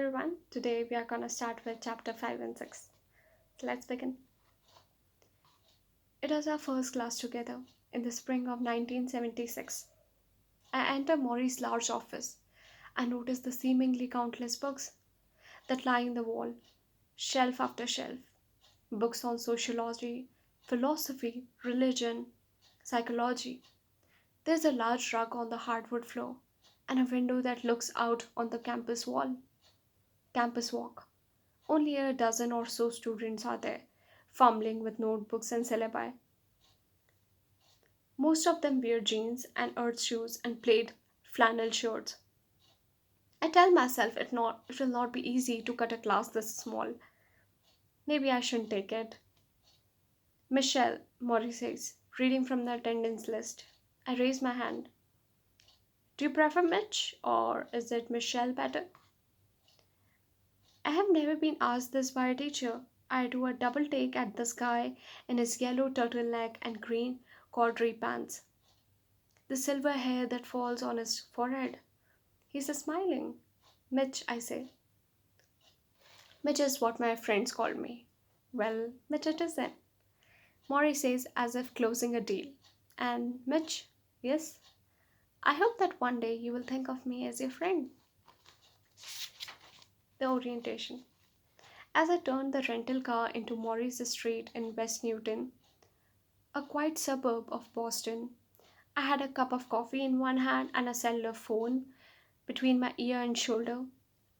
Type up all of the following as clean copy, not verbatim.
everyone. Today we are gonna start with chapter 5 and 6. So let's begin. It was our first class together in the spring of 1976. I enter Morrie's large office. I notice the seemingly countless books that lie in the wall, shelf after shelf. Books on sociology, philosophy, religion, psychology. There's a large rug on the hardwood floor and a window that looks out on the campus walk. Only a dozen or so students are there, fumbling with notebooks and syllabi. Most of them wear jeans and earth shoes and plaid flannel shirts. I tell myself it will not be easy to cut a class this small. Maybe I shouldn't take it. Michelle, Morrie says, reading from the attendance list. I raise my hand. Do you prefer Mitch or is it Michelle better? I have never been asked this by a teacher. I do a double take at this guy in his yellow turtleneck and green corduroy pants. The silver hair that falls on his forehead. He's smiling. Mitch, I say. Mitch is what my friends call me. Well, Mitch it is then. Morrie says as if closing a deal. And Mitch, yes, I hope that one day you will think of me as your friend. The orientation. As I turned the rental car into Morris Street in West Newton, a quiet suburb of Boston, I had a cup of coffee in one hand and a cellular phone between my ear and shoulder.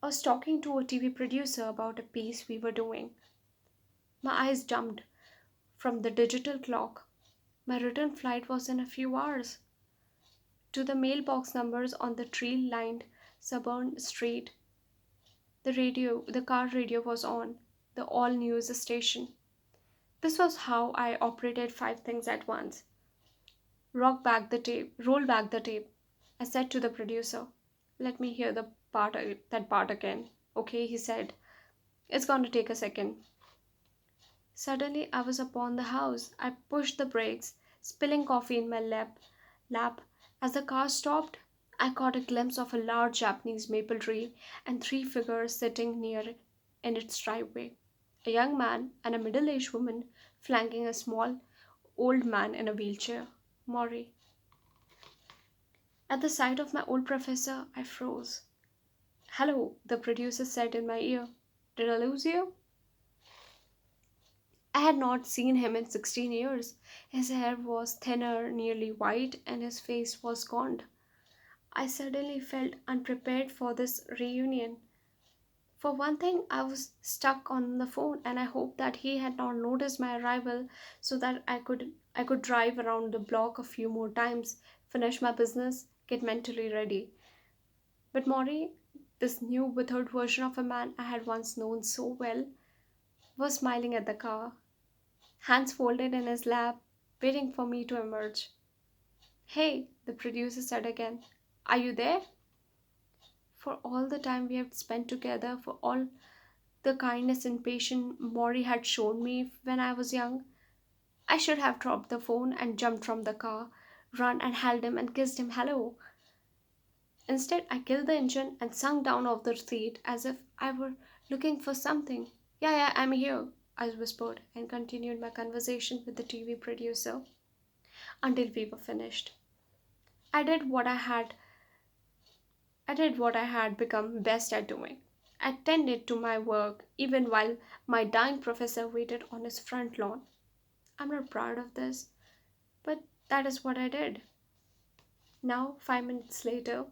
I was talking to a TV producer about a piece we were doing. My eyes jumped from the digital clock. My return flight was in a few hours. To the mailbox numbers on the tree lined suburban street, the car radio was on, the all news station. This was how I operated five things at once. Roll back the tape. I said to the producer, let me hear that part again. Okay, he said. It's going to take a second. Suddenly, I was upon the house. I pushed the brakes, spilling coffee in my lap. As the car stopped, I caught a glimpse of a large Japanese maple tree and three figures sitting near in its driveway. A young man and a middle aged woman flanking a small old man in a wheelchair. Morrie. At the sight of my old professor, I froze. Hello, the producer said in my ear. Did I lose you? I had not seen him in 16 years. His hair was thinner, nearly white, and his face was gaunt. I suddenly felt unprepared for this reunion. For one thing, I was stuck on the phone and I hoped that he had not noticed my arrival so that I could drive around the block a few more times, finish my business, get mentally ready. But Maury, this new withered version of a man I had once known so well, was smiling at the car, hands folded in his lap, waiting for me to emerge. Hey, the producer said again, are you there? For all the time we have spent together, for all the kindness and patience Maury had shown me when I was young, I should have dropped the phone and jumped from the car, run and held him and kissed him hello. Instead, I killed the engine and sunk down off the seat as if I were looking for something. Yeah, yeah, I'm here, I whispered and continued my conversation with the TV producer until we were finished. I did what I had I did what I had become best at doing. I tended to my work even while my dying professor waited on his front lawn. I'm not proud of this, but that is what I did. Now, 5 minutes later,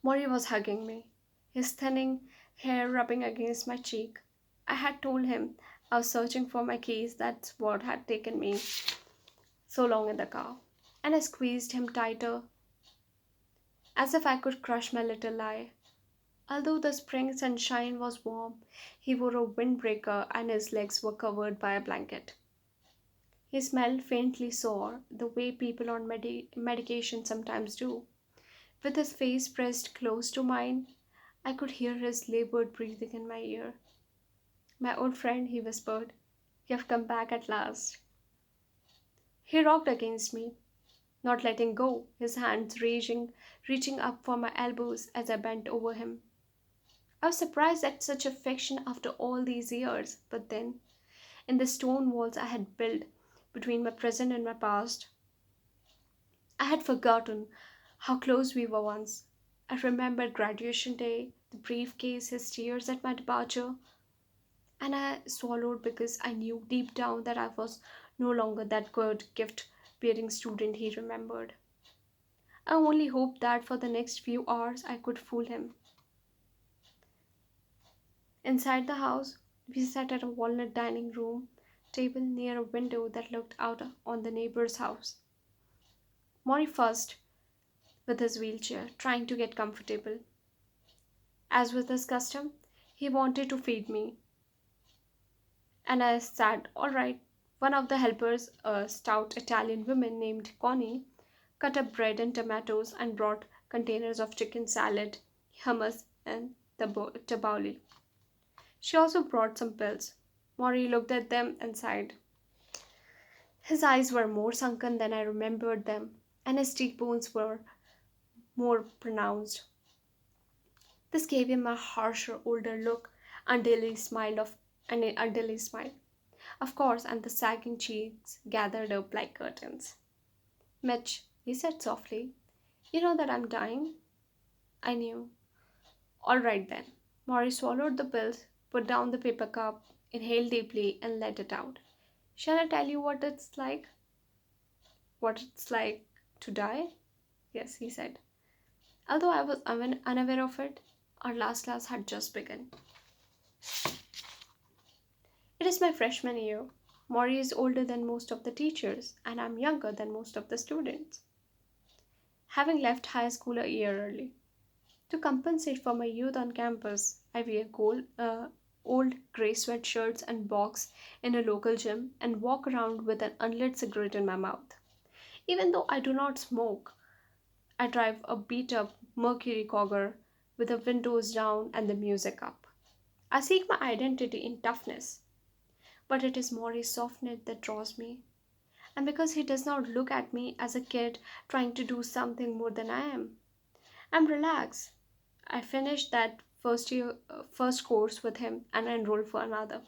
Mori was hugging me, his thinning hair rubbing against my cheek. I had told him I was searching for my keys, that's what had taken me so long in the car. And I squeezed him tighter, as if I could crush my little lie. Although the spring sunshine was warm, he wore a windbreaker and his legs were covered by a blanket. He smelled faintly sour, the way people on medication sometimes do. With his face pressed close to mine, I could hear his labored breathing in my ear. My old friend, he whispered, you have come back at last. He rocked against me. not letting go, his hands reaching up for my elbows as I bent over him. I was surprised at such affection after all these years, but then, in the stone walls I had built between my present and my past, I had forgotten how close we were once. I remembered graduation day, the briefcase, his tears at my departure, and I swallowed because I knew deep down that I was no longer that good gift bearing student he remembered. I only hoped that for the next few hours I could fool him. Inside the house, we sat at a walnut dining room table near a window that looked out on the neighbor's house. Maury fussed with his wheelchair, trying to get comfortable. As with his custom, he wanted to feed me, and I said, "All right." One of the helpers, a stout Italian woman named Connie, cut up bread and tomatoes and brought containers of chicken salad, hummus, and tabbouleh. She also brought some pills. Maury looked at them and sighed. His eyes were more sunken than I remembered them, and his cheekbones were more pronounced. This gave him a harsher, older look until he smiled. Of course, and the sagging cheeks gathered up like curtains. "Mitch," he said softly, "you know that I'm dying?" I knew. "All right then." Morris swallowed the pills, put down the paper cup, inhaled deeply, and let it out. "Shall I tell you what it's like?" "What it's like to die?" "Yes," he said. Although I was unaware of it, our last class had just begun. It is my freshman year. Maury is older than most of the teachers, and I'm younger than most of the students, having left high school a year early. To compensate for my youth on campus, I wear old grey sweatshirts and box in a local gym and walk around with an unlit cigarette in my mouth. Even though I do not smoke, I drive a beat up Mercury Cougar with the windows down and the music up. I seek my identity in toughness, but it is Maury's softness that draws me. And because he does not look at me as a kid trying to do something more than I am, I'm relaxed. I finished that first course with him and enrolled for another.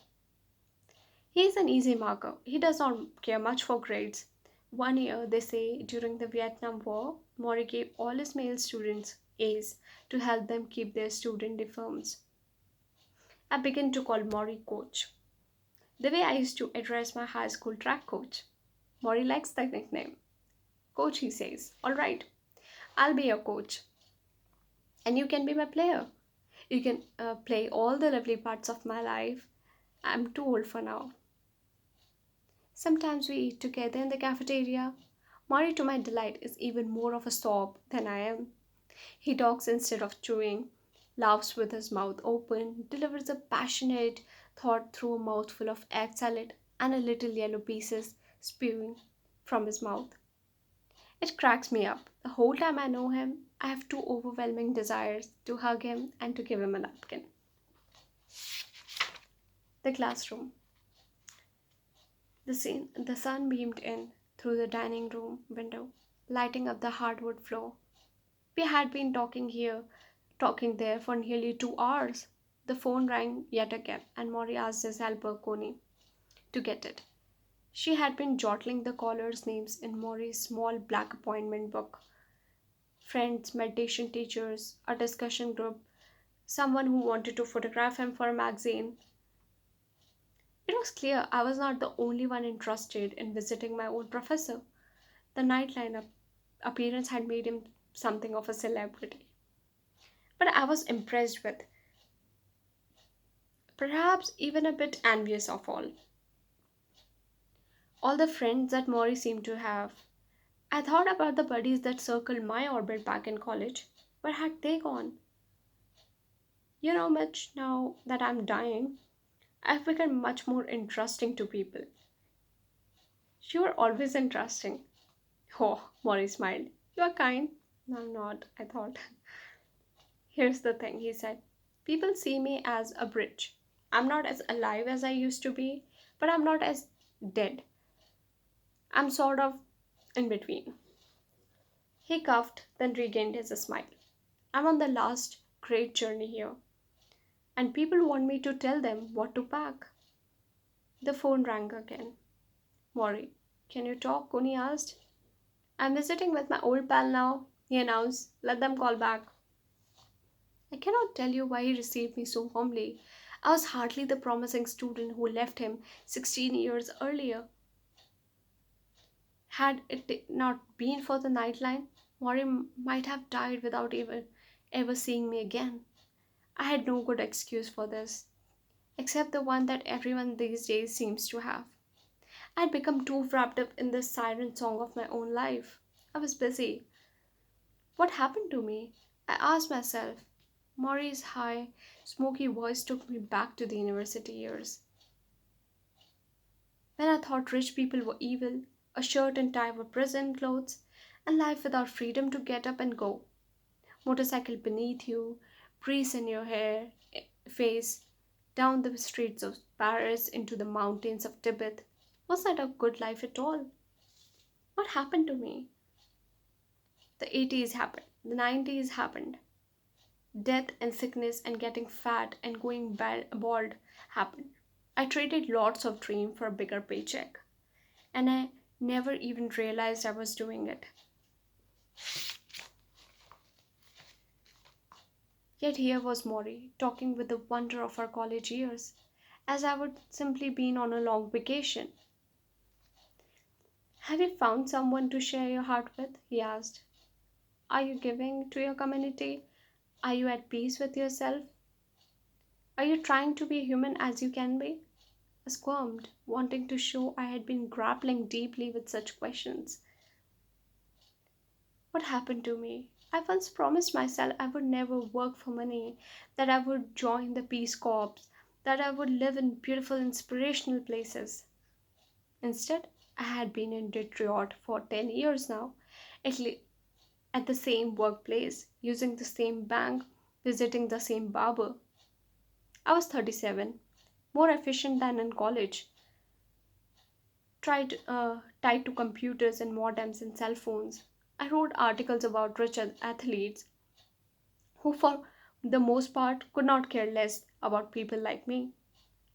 He is an easy marker. He does not care much for grades. One year, they say, during the Vietnam War, Maury gave all his male students A's to help them keep their student uniforms. I began to call Maury coach, the way I used to address my high school track coach. Maury likes the nickname. "Coach," he says. "All right, I'll be your coach, and you can be my player. You can play all the lovely parts of my life. I'm too old for now." Sometimes we eat together in the cafeteria. Mari, to my delight, is even more of a sob than I am. He talks instead of chewing, laughs with his mouth open, delivers a passionate thought through a mouthful of egg salad and a little yellow pieces spewing from his mouth. It cracks me up. The whole time I know him, I have two overwhelming desires to hug him and to give him a napkin. The classroom. The sun beamed in through the dining room window, lighting up the hardwood floor. We had been talking there for nearly 2 hours. The phone rang yet again, and Maury asked his helper, Connie, to get it. She had been jotting the callers' names in Maury's small black appointment book. Friends, meditation teachers, a discussion group, someone who wanted to photograph him for a magazine. It was clear I was not the only one interested in visiting my old professor. The nightline appearance had made him something of a celebrity. But I was impressed with, perhaps even a bit envious of all the friends that Maury seemed to have. I thought about the buddies that circled my orbit back in college. Where had they gone? You know, Mitch, now that I'm dying, I've become much more interesting to people. You are always interesting. Oh, Maury smiled. You are kind. No, I'm not, I thought. Here's the thing, he said. People see me as a bridge. I'm not as alive as I used to be, but I'm not as dead. I'm sort of in between. He coughed, then regained his smile. I'm on the last great journey here, and people want me to tell them what to pack. The phone rang again. Morrie, can you talk? Kuni asked. I'm visiting with my old pal now, he announced. Let them call back. I cannot tell you why he received me so warmly. I was hardly the promising student who left him 16 years earlier. Had it not been for the nightline, Morrie might have died without even ever seeing me again. I had no good excuse for this, except the one that everyone these days seems to have. I'd become too wrapped up in this siren song of my own life. I was busy. What happened to me? I asked myself. Morrie's high, smoky voice took me back to the university years. When I thought rich people were evil, a shirt and tie were prison clothes, and life without freedom to get up and go. Motorcycle beneath you, breeze in your hair, face, down the streets of Paris into the mountains of Tibet. Was that a good life at all? What happened to me? The 80s happened, the 90s happened. Death and sickness and getting fat and going bald happened. I traded lots of dream for a bigger paycheck, and I never even realized I was doing it. Yet here was Maury talking with the wonder of our college years, as I would simply been on a long vacation. Have you found someone to share your heart with? He asked. Are you giving to your community? Are you at peace with yourself? Are you trying to be human as you can be? I squirmed, wanting to show I had been grappling deeply with such questions. What happened to me? I once promised myself I would never work for money, that I would join the Peace Corps, that I would live in beautiful, inspirational places. Instead, I had been in Detroit for 10 years now, at, le- at the same workplace, using the same bank, visiting the same barber. I was 37, more efficient than in college, tied to computers and modems and cell phones. I wrote articles about rich athletes who, for the most part, could not care less about people like me.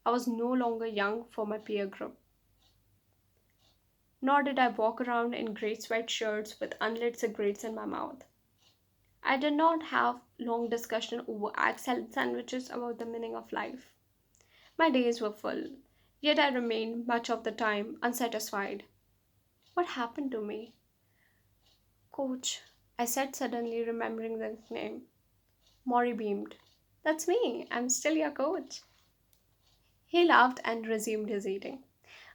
I was no longer young for my peer group, nor did I walk around in grey sweatshirts with unlit cigarettes in my mouth. I did not have long discussion over egg salad sandwiches about the meaning of life. My days were full, yet I remained much of the time unsatisfied. What happened to me? Coach, I said suddenly, remembering the name. Maury beamed. That's me. I'm still your coach. He laughed and resumed his eating,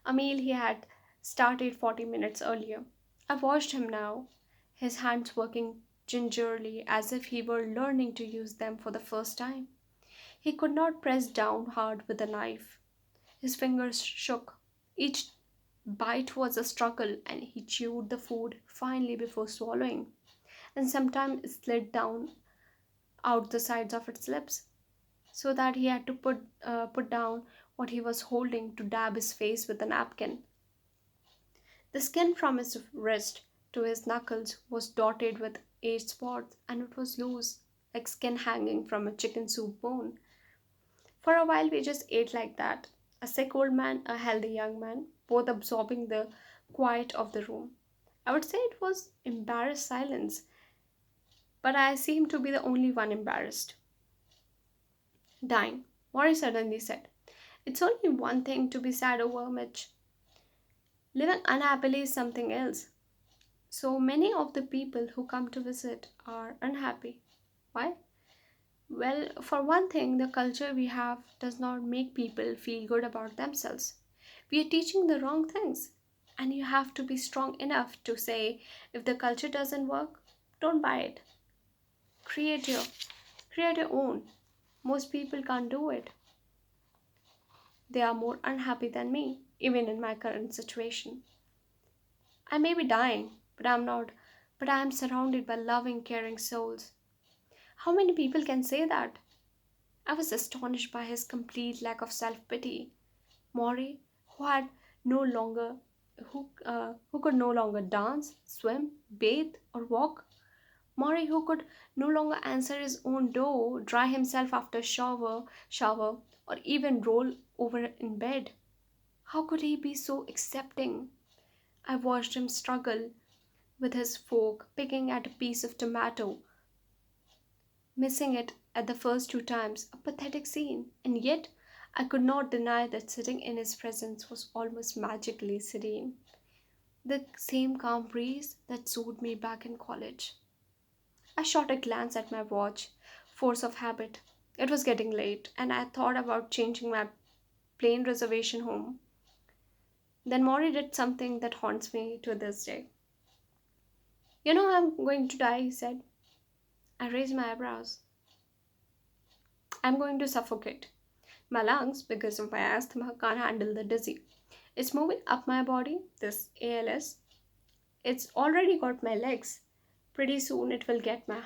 a meal he had started 40 minutes earlier. I watched him now, his hands working gingerly as if he were learning to use them for the first time. He could not press down hard with a knife. His fingers shook. Each bite was a struggle, and he chewed the food finely before swallowing, and sometimes it slid down out the sides of its lips, so that he had to put down what he was holding to dab his face with a napkin. The skin from his wrist to his knuckles was dotted with age spots, and it was loose, like skin hanging from a chicken soup bone. For a while, we just ate like that, a sick old man, a healthy young man, both absorbing the quiet of the room. I would say it was embarrassed silence, but I seemed to be the only one embarrassed. Dying, Maury suddenly said. It's only one thing to be sad over, Mitch. Living unhappily is something else. So many of the people who come to visit are unhappy. Why? Well, for one thing, the culture we have does not make people feel good about themselves. We are teaching the wrong things. And you have to be strong enough to say, if the culture doesn't work, don't buy it. Create your create your own. Most people can't do it. They are more unhappy than me, even in my current situation. I may be dying, but I am surrounded by loving, caring souls. How many people can say that? I was astonished by his complete lack of self pity. Maury, who had no longer who could no longer dance, swim, bathe, or walk. Morrie, who could no longer answer his own door, dry himself after shower, or even roll over in bed. How could he be so accepting? I watched him struggle with his fork, picking at a piece of tomato, missing it at the first two times. A pathetic scene. And yet, I could not deny that sitting in his presence was almost magically serene. The same calm breeze that soothed me back in college. I shot a glance at my watch, force of habit. It was getting late, and I thought about changing my plane reservation home. Then Maury did something that haunts me to this day. You know I'm going to die, he said. I raised my eyebrows. I'm going to suffocate. My lungs, because of my asthma, can't handle the dizzy. It's moving up my body, this ALS. It's already got my legs. Pretty soon it will get my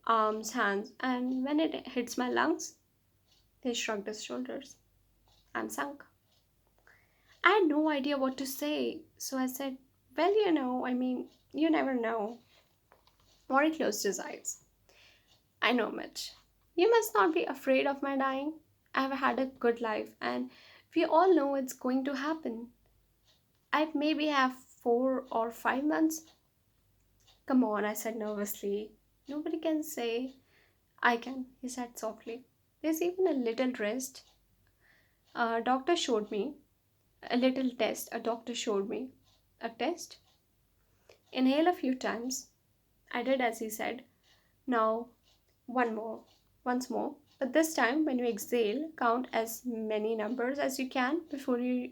arms, hands, and when it hits my lungs, he shrugged his shoulders. I'm sunk. I had no idea what to say, so I said, well, you never know. Maury closed his eyes. I know, Mitch. You must not be afraid of my dying. I've had a good life, and we all know it's going to happen. I maybe have 4 or 5 months. Come on, I said nervously. Nobody can say. I can, he said softly. There's even a little rest. A doctor showed me. A little test a doctor showed me. A test? Inhale a few times. I did as he said. Now, one more. Once more. But this time, when you exhale, count as many numbers as you can before you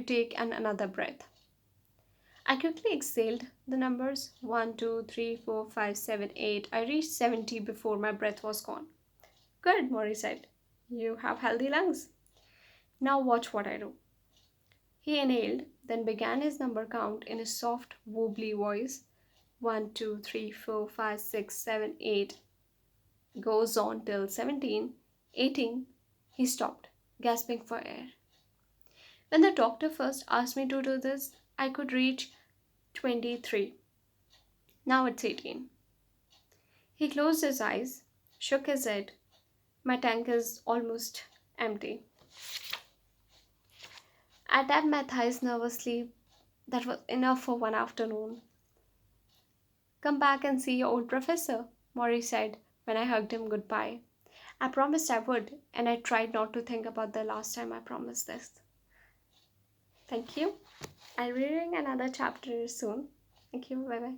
take another breath. I quickly exhaled the numbers 1, 2, 3, 4, 5, 7, 8. I reached 70 before my breath was gone. Good, Morrie said. You have healthy lungs. Now watch what I do. He inhaled, then began his number count in a soft, wobbly voice. 1, 2, 3, 4, 5, 6, 7, 8. Goes on till 17, 18. He stopped, gasping for air. When the doctor first asked me to do this, I could reach 23. Now it's 18. He closed his eyes, shook his head. My tank is almost empty. I tapped my thighs nervously. That was enough for one afternoon. Come back and see your old professor, Morrie said when I hugged him goodbye. I promised I would, and I tried not to think about the last time I promised this. Thank you. I'll be reading another chapter soon. Thank you. Bye bye.